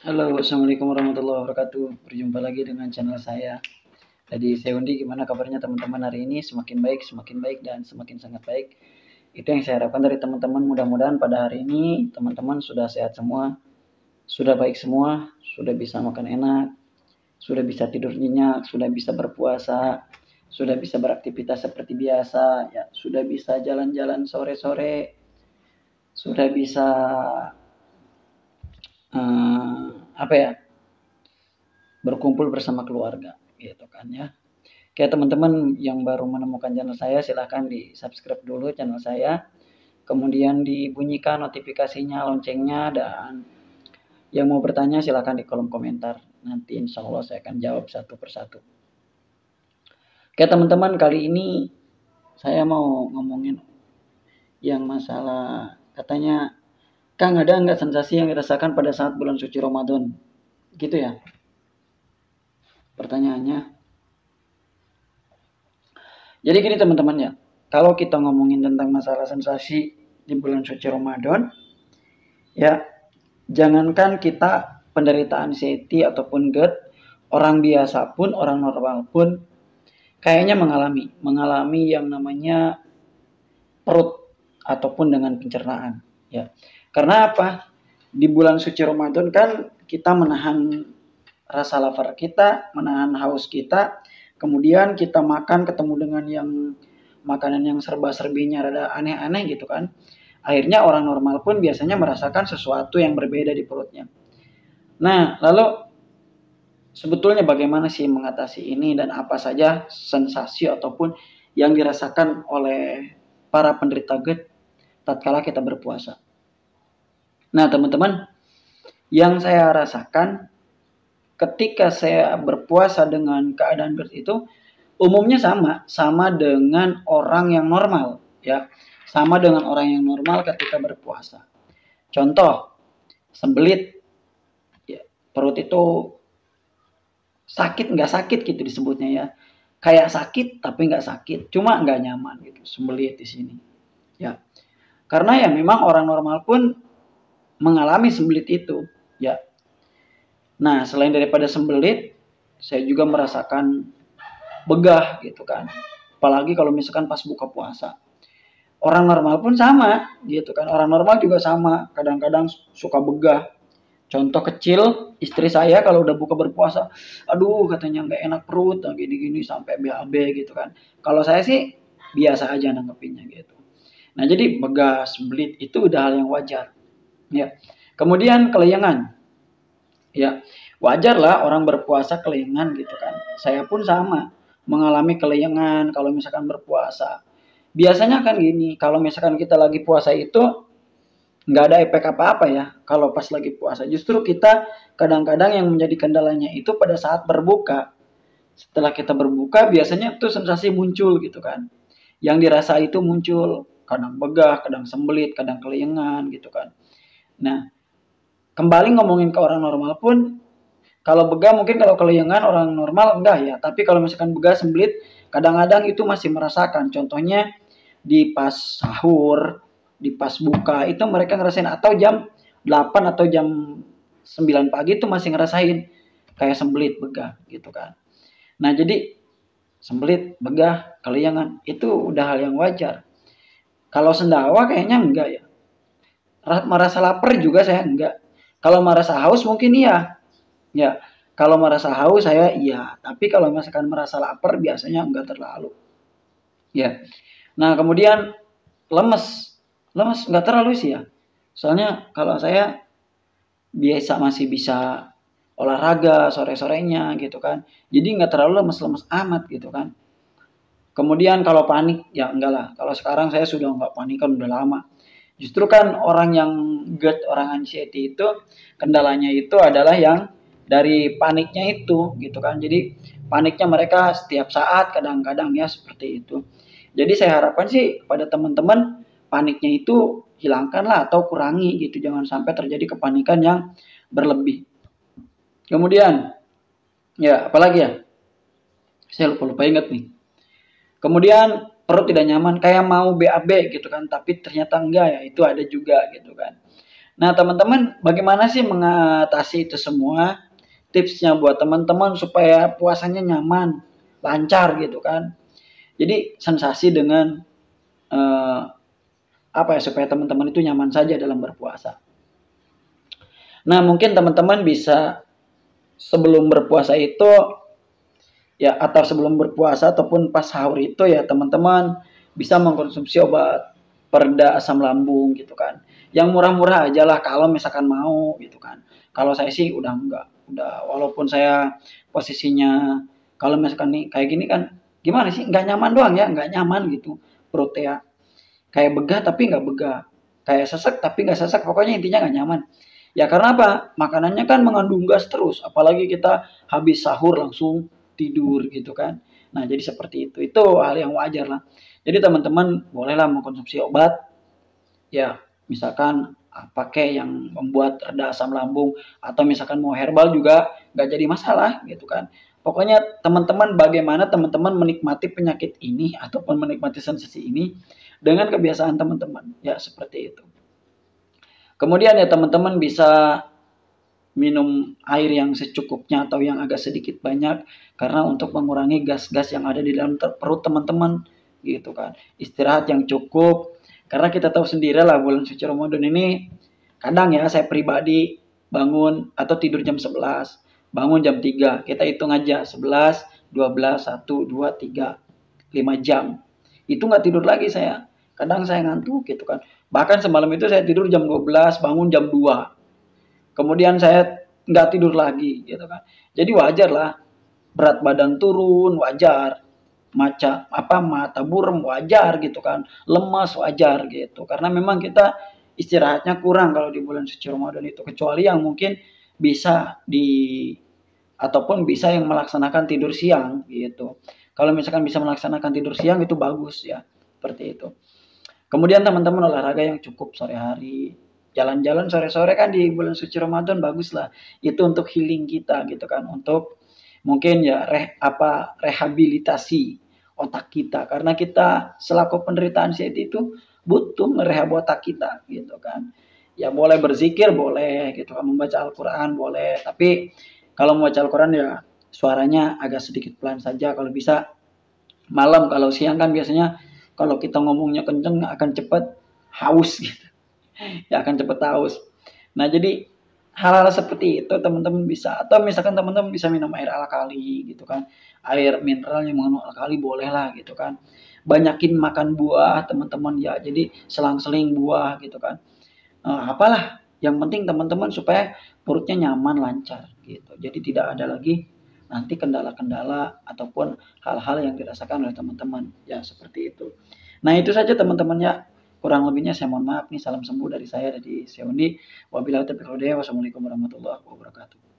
Halo, assalamualaikum warahmatullahi wabarakatuh. Berjumpa lagi dengan channel saya. Jadi saya undi, gimana kabarnya teman-teman hari ini? Semakin baik dan semakin sangat baik. Itu yang saya harapkan dari teman-teman. Mudah-mudahan pada hari ini teman-teman sudah sehat semua, sudah baik semua, sudah bisa makan enak, sudah bisa tidur nyenyak, sudah bisa berpuasa, sudah bisa beraktivitas seperti biasa, ya, sudah bisa jalan-jalan sore-sore, sudah bisa apa ya? Berkumpul bersama keluarga gitu kan ya. Oke, teman-teman yang baru menemukan channel saya, silahkan di subscribe dulu channel saya, kemudian dibunyikan notifikasinya, loncengnya, dan yang mau bertanya silahkan di kolom komentar. Nanti insya Allah saya akan jawab satu persatu. Oke teman-teman, kali ini saya mau ngomongin yang masalah katanya, Kang, ada nggak sensasi yang dirasakan pada saat bulan suci Ramadan? Gitu ya pertanyaannya. Jadi gini teman-teman ya, kalau kita ngomongin tentang masalah sensasi di bulan suci Ramadan, ya jangankan kita penderita anxiety ataupun GERD, orang biasa pun, orang normal pun kayaknya mengalami yang namanya perut ataupun dengan pencernaan. Ya, karena apa? Di bulan suci Ramadan kan kita menahan rasa lapar kita, menahan haus kita, kemudian kita makan ketemu dengan yang makanan yang serba-serbinya rada aneh-aneh gitu kan. Akhirnya orang normal pun biasanya merasakan sesuatu yang berbeda di perutnya. Nah, lalu sebetulnya bagaimana sih mengatasi ini dan apa saja sensasi ataupun yang dirasakan oleh para penderita GERD tatkala kita berpuasa. Nah, teman-teman, yang saya rasakan ketika saya berpuasa dengan keadaan GERD itu umumnya sama dengan orang yang normal, ya. Sama dengan orang yang normal ketika berpuasa. Contoh, sembelit, ya, perut itu sakit nggak sakit gitu disebutnya ya. Kayak sakit tapi nggak sakit, cuma nggak nyaman gitu, sembelit di sini. Ya, karena ya memang orang normal pun mengalami sembelit itu, ya. Nah, selain daripada sembelit, saya juga merasakan begah gitu kan. Apalagi kalau misalkan pas buka puasa. Orang normal pun sama gitu kan. Orang normal juga sama, kadang-kadang suka begah. Contoh kecil, istri saya kalau udah buka berpuasa, aduh katanya nggak enak perut, gini-gini sampai BAB gitu kan. Kalau saya sih biasa aja nanggepinnya gitu. Nah jadi begah, sembelit itu udah hal yang wajar. Ya. Kemudian kelayangan, ya wajar lah orang berpuasa kelayangan gitu kan. Saya pun sama mengalami kelayangan kalau misalkan berpuasa. Biasanya kan gini, kalau misalkan kita lagi puasa itu nggak ada efek apa-apa ya kalau pas lagi puasa. Justru kita kadang-kadang yang menjadi kendalanya itu pada saat berbuka. Setelah kita berbuka biasanya tuh sensasi muncul gitu kan. Yang dirasa itu muncul kadang begah, kadang sembelit, kadang kelayangan gitu kan. Nah, kembali ngomongin ke orang normal pun, kalau begah mungkin, kalau kelayangan orang normal enggak ya. Tapi kalau misalkan begah sembelit, kadang-kadang itu masih merasakan. Contohnya di pas sahur, di pas buka itu mereka ngerasain, atau jam 8 atau jam 9 pagi itu masih ngerasain kayak sembelit, begah gitu kan. Nah, jadi sembelit, begah, kelayangan itu udah hal yang wajar. Kalau sendawa kayaknya enggak ya. Merasa lapar juga saya enggak. Kalau merasa haus mungkin iya. Ya, kalau merasa haus saya iya, tapi kalau misalkan merasa lapar biasanya enggak terlalu. Ya. Nah, kemudian lemes. Lemes enggak terlalu sih ya. Soalnya kalau saya masih bisa olahraga sore-sorenya gitu kan. Jadi enggak terlalu lemes-lemes amat gitu kan. Kemudian kalau panik ya enggak lah. Kalau sekarang saya sudah enggak panik kan udah lama. Justru kan orang yang GERD, orang anxiety itu kendalanya itu adalah yang dari paniknya itu gitu kan. Jadi paniknya mereka setiap saat, kadang-kadang ya seperti itu. Jadi saya harapkan sih pada teman-teman paniknya itu hilangkanlah atau kurangi gitu. Jangan sampai terjadi kepanikan yang berlebih. Kemudian ya apalagi ya? Saya lupa ingat nih. Kemudian perut tidak nyaman, kayak mau BAB gitu kan, tapi ternyata enggak ya, itu ada juga gitu kan. Nah, teman-teman, bagaimana sih mengatasi itu semua? Tipsnya buat teman-teman supaya puasanya nyaman, lancar gitu kan. Jadi sensasi dengan eh, apa ya, supaya teman-teman itu nyaman saja dalam berpuasa. Nah, mungkin teman-teman bisa sebelum berpuasa itu ya, atau sebelum berpuasa ataupun pas sahur itu ya, teman-teman bisa mengkonsumsi obat pereda asam lambung gitu kan. Yang murah-murah aja lah kalau misalkan mau gitu kan. Kalau saya sih udah enggak, udah, walaupun saya posisinya kalau misalkan nih kayak gini kan, gimana sih, nggak nyaman doang ya, nggak nyaman gitu perutnya. Kayak begah tapi nggak begah, kayak sesek tapi nggak sesek, pokoknya intinya nggak nyaman. Ya karena apa? Makanannya kan mengandung gas terus, apalagi kita habis sahur langsung tidur gitu kan. Nah, jadi seperti itu. Itu hal yang wajar lah. Jadi teman-teman bolehlah mengkonsumsi obat, ya misalkan pakai yang membuat reda asam lambung, atau misalkan mau herbal juga nggak jadi masalah gitu kan. Pokoknya teman-teman, bagaimana teman-teman menikmati penyakit ini ataupun menikmati sensasi ini dengan kebiasaan teman-teman, ya seperti itu. Kemudian ya teman-teman bisa minum air yang secukupnya atau yang agak sedikit banyak, karena untuk mengurangi gas-gas yang ada di dalam perut teman-teman gitu kan. Istirahat yang cukup, karena kita tahu sendiri lah bulan suci Ramadan ini kadang ya, saya pribadi bangun atau tidur jam 11, bangun jam 3, kita hitung aja 11, 12, 1, 2, 3, 5 jam. Itu nggak tidur lagi saya. Kadang saya ngantuk gitu kan. Bahkan semalam itu saya tidur jam 12, bangun jam 2. Kemudian saya nggak tidur lagi gitu kan. Jadi wajar lah berat badan turun, wajar. Mata buram wajar gitu kan. Lemas wajar gitu. Karena memang kita istirahatnya kurang kalau di bulan suci Ramadan itu, kecuali yang mungkin bisa ataupun bisa yang melaksanakan tidur siang gitu. Kalau misalkan bisa melaksanakan tidur siang itu bagus ya. Seperti itu. Kemudian teman-teman olahraga yang cukup sore hari. Jalan-jalan sore-sore kan di bulan suci Ramadan bagus lah. Itu untuk healing kita gitu kan. Untuk mungkin ya rehabilitasi otak kita. Karena kita selaku penderitaan CT itu butuh merehab otak kita gitu kan. Ya boleh berzikir boleh gitu kan. Membaca Al-Quran boleh. Tapi kalau membaca Al-Quran ya suaranya agak sedikit pelan saja. Kalau bisa malam, kalau siang kan biasanya kalau kita ngomongnya kenceng akan cepat haus gitu. Ya akan cepat haus. Nah, jadi hal-hal seperti itu teman-teman bisa, atau misalkan teman-teman bisa minum air alkali gitu kan. Air mineral yang mengandung alkali boleh lah gitu kan. Banyakin makan buah teman-teman ya. Jadi selang-seling buah gitu kan. Apalah yang penting teman-teman supaya perutnya nyaman, lancar gitu. Jadi tidak ada lagi nanti kendala-kendala ataupun hal-hal yang dirasakan oleh teman-teman. Ya, seperti itu. Nah, itu saja teman-teman ya. Kurang lebihnya saya mohon maaf nih, salam sembuh dari saya dari Seondi. Wabillahi taufiq wal hidayah. Wassalamualaikum warahmatullahi wabarakatuh.